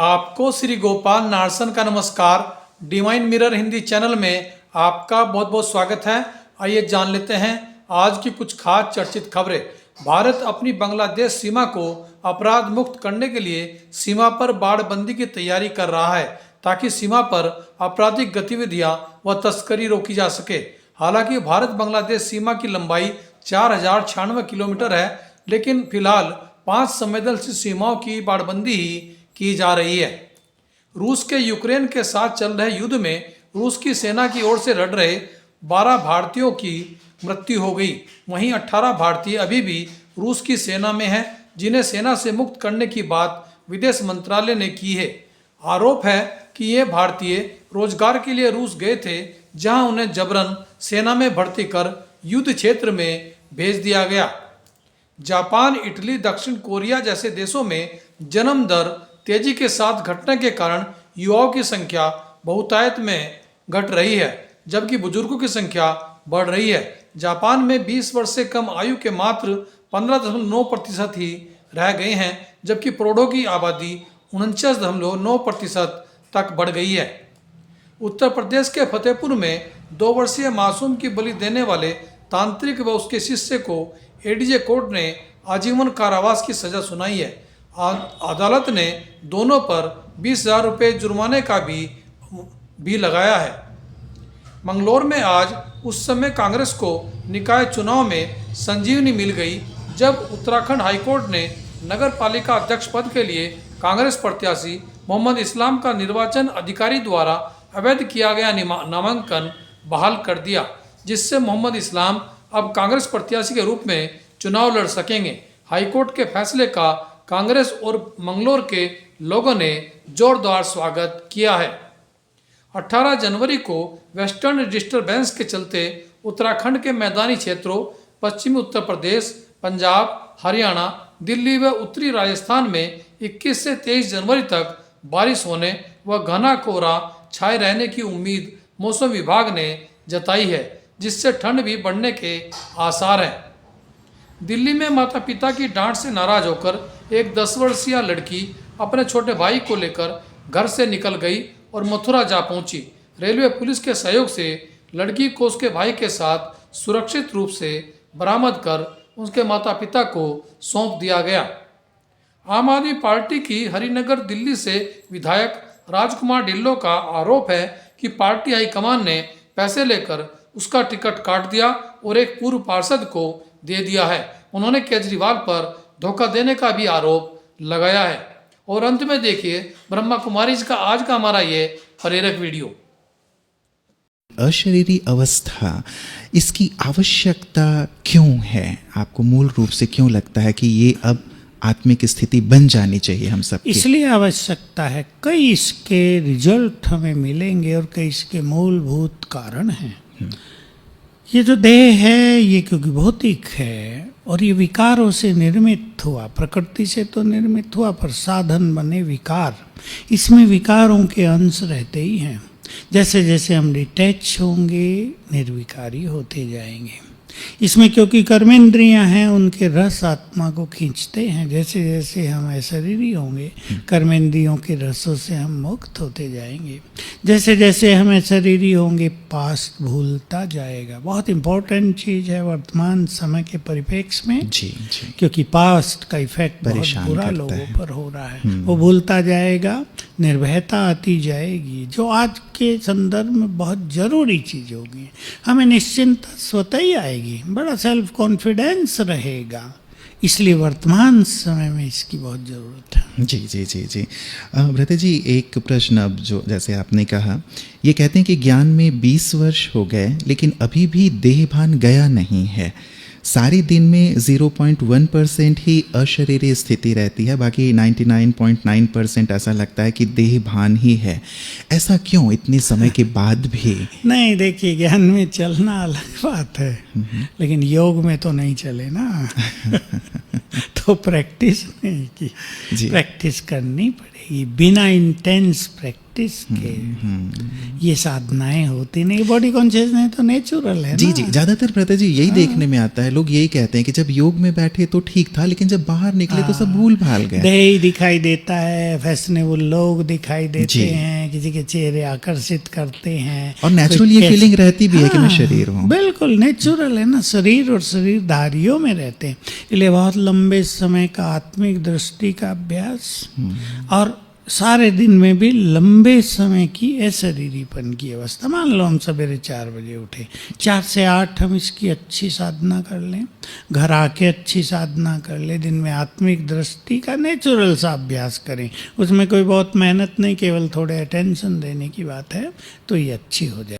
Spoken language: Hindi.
आपको श्री गोपाल नारसन का नमस्कार। डिवाइन मिरर हिंदी चैनल में आपका बहुत बहुत स्वागत है। आइए जान लेते हैं आज की कुछ खास चर्चित खबरें। भारत अपनी बांग्लादेश सीमा को अपराध मुक्त करने के लिए सीमा पर बाड़बंदी की तैयारी कर रहा है ताकि सीमा पर आपराधिक गतिविधियां व तस्करी रोकी जा सके। हालांकि भारत बांग्लादेश सीमा की लंबाई 4096 किलोमीटर है, लेकिन फिलहाल 5 संवेदनशील सीमाओं की बाड़बंदी ही की जा रही है। रूस के यूक्रेन के साथ चल रहे युद्ध में रूस की सेना की ओर से लड़ रहे 12 भारतीयों की मृत्यु हो गई। वहीं 18 भारतीय अभी भी रूस की सेना में हैं, जिन्हें सेना से मुक्त करने की बात विदेश मंत्रालय ने की है। आरोप है कि ये भारतीय रोजगार के लिए रूस गए थे, जहां उन्हें जबरन सेना में भर्ती कर युद्ध क्षेत्र में भेज दिया गया। जापान, इटली, दक्षिण कोरिया जैसे देशों में जन्म दर तेजी के साथ घटने के कारण युवाओं की संख्या बहुतायत में घट रही है, जबकि बुजुर्गों की संख्या बढ़ रही है। जापान में 20 वर्ष से कम आयु के मात्र 15.9% ही रह गए हैं, जबकि प्रौढ़ों की आबादी 49.9% तक बढ़ गई है। उत्तर प्रदेश के फतेहपुर में 2 वर्षीय मासूम की बलि देने वाले तांत्रिक व उसके शिष्य को एडीजे कोर्ट ने आजीवन कारावास की सजा सुनाई है। अदालत ने दोनों पर 20,000 रुपये जुर्माने का भी लगाया है। मंगलौर में आज उस समय कांग्रेस को निकाय चुनाव में संजीवनी मिल गई, जब उत्तराखंड हाईकोर्ट ने नगर पालिका अध्यक्ष पद के लिए कांग्रेस प्रत्याशी मोहम्मद इस्लाम का निर्वाचन अधिकारी द्वारा अवैध किया गया नामांकन बहाल कर दिया, जिससे मोहम्मद इस्लाम अब कांग्रेस प्रत्याशी के रूप में चुनाव लड़ सकेंगे। हाईकोर्ट के फैसले का कांग्रेस और मंगलौर के लोगों ने जोरदार स्वागत किया है। 18 जनवरी को वेस्टर्न डिस्टर्बेंस के चलते उत्तराखंड के मैदानी क्षेत्रों, पश्चिमी उत्तर प्रदेश, पंजाब, हरियाणा, दिल्ली व उत्तरी राजस्थान में 21 से 23 जनवरी तक बारिश होने व घना कोहरा छाए रहने की उम्मीद मौसम विभाग ने जताई है, जिससे ठंड भी बढ़ने के आसार हैं। दिल्ली में माता पिता की डांट से नाराज होकर एक 10 वर्षीय लड़की अपने छोटे भाई को लेकर घर से निकल गई और मथुरा जा पहुंची। रेलवे पुलिस के सहयोग से लड़की को उसके भाई के साथ सुरक्षित रूप से बरामद कर उसके माता पिता को सौंप दिया गया। आम आदमी पार्टी की हरिनगर दिल्ली से विधायक राजकुमार ढिल्लों का आरोप है कि पार्टी हाईकमान ने पैसे लेकर उसका टिकट काट दिया और एक पूर्व पार्षद को दे दिया है। उन्होंने केजरीवाल पर धोखा देने का भी आरोप लगाया है। और अंत में देखिए ब्रह्मा कुमारी जी का आज का हमारा ये प्रेरक वीडियो। अशरीरी अवस्था, इसकी आवश्यकता क्यों है? आपको मूल रूप से क्यों लगता है कि ये अब आत्मिक स्थिति बन जानी चाहिए हम सब? इसलिए आवश्यकता है, कई इसके रिजल्ट हमें मिलेंगे और कई इसके मूलभूत कारण हैं। ये जो देह है ये क्योंकि भौतिक है और ये विकारों से निर्मित हुआ, प्रकृति से तो निर्मित हुआ पर साधन बने विकार, इसमें विकारों के अंश रहते ही हैं। जैसे जैसे हम डिटैच होंगे निर्विकारी होते जाएंगे। इसमें क्योंकि कर्मेंद्रियां हैं, उनके रस आत्मा को खींचते हैं। जैसे जैसे हम अशरीरी होंगे कर्मेंद्रियों के रसों से हम मुक्त होते जाएंगे। जैसे जैसे हम अशरीरी होंगे पास्ट भूलता जाएगा। बहुत इंपॉर्टेंट चीज़ है वर्तमान समय के परिप्रेक्ष्य में जी। क्योंकि पास्ट का इफेक्ट बहुत बुरा लोगों पर हो रहा है। वो भूलता जाएगा, निर्भयता आती जाएगी, जो आज के संदर्भ में बहुत जरूरी चीज़ होगी। हमें निश्चिंतता स्वतः ही आएगी, बड़ा सेल्फ कॉन्फिडेंस रहेगा। इसलिए वर्तमान समय में इसकी बहुत ज़रूरत है। जी। भ्राता जी, एक प्रश्न अब जो जैसे आपने कहा, ये कहते हैं कि ज्ञान में 20 वर्ष हो गए लेकिन अभी भी देहभान गया नहीं है। सारी दिन में 0.1% ही अशरीरी स्थिति रहती है, बाकी 99.9% ऐसा लगता है कि देहभान ही है। ऐसा क्यों इतने समय के बाद भी? नहीं, देखिए ज्ञान में चलना अलग बात है, लेकिन योग में तो नहीं चले ना। तो प्रैक्टिस नहीं की, प्रैक्टिस करनी पड़ेगी। ये बिना इंटेंस प्रैक्टिस के ये साधनाएं होती नहीं। बॉडी कॉन्शियसनेस तो नेचुरल है जी ना। जी, ज्यादातर प्रथा जी यही देखने में आता है, लोग यही कहते हैं कि जब योग में बैठे तो ठीक था, लेकिन जब बाहर निकले तो सब भूल भाल गए। देह ही दिखाई देता है, फैशनेबल लोग दिखाई जी। देते हैं, किसी के चेहरे आकर्षित करते हैं, और नेचुरल कोई ये कैसे- फीलिंग रहती भी है कि मैं हाँ, शरीर हूँ। बिल्कुल नेचुरल है ना, शरीर और शरीरधारियों में रहते हैं। इसलिए बहुत लंबे समय का आत्मिक दृष्टि का अभ्यास और सारे दिन में भी लंबे समय की अशरीरीपन की अवस्था। मान लो हम सवेरे 4 बजे उठे, 4 से 8 हम इसकी अच्छी साधना कर लें, घर आके अच्छी साधना कर लें, दिन में आत्मिक दृष्टि का नेचुरल सा अभ्यास करें, उसमें कोई बहुत मेहनत नहीं, केवल थोड़े अटेंशन देने की बात है, तो ये अच्छी हो जाए।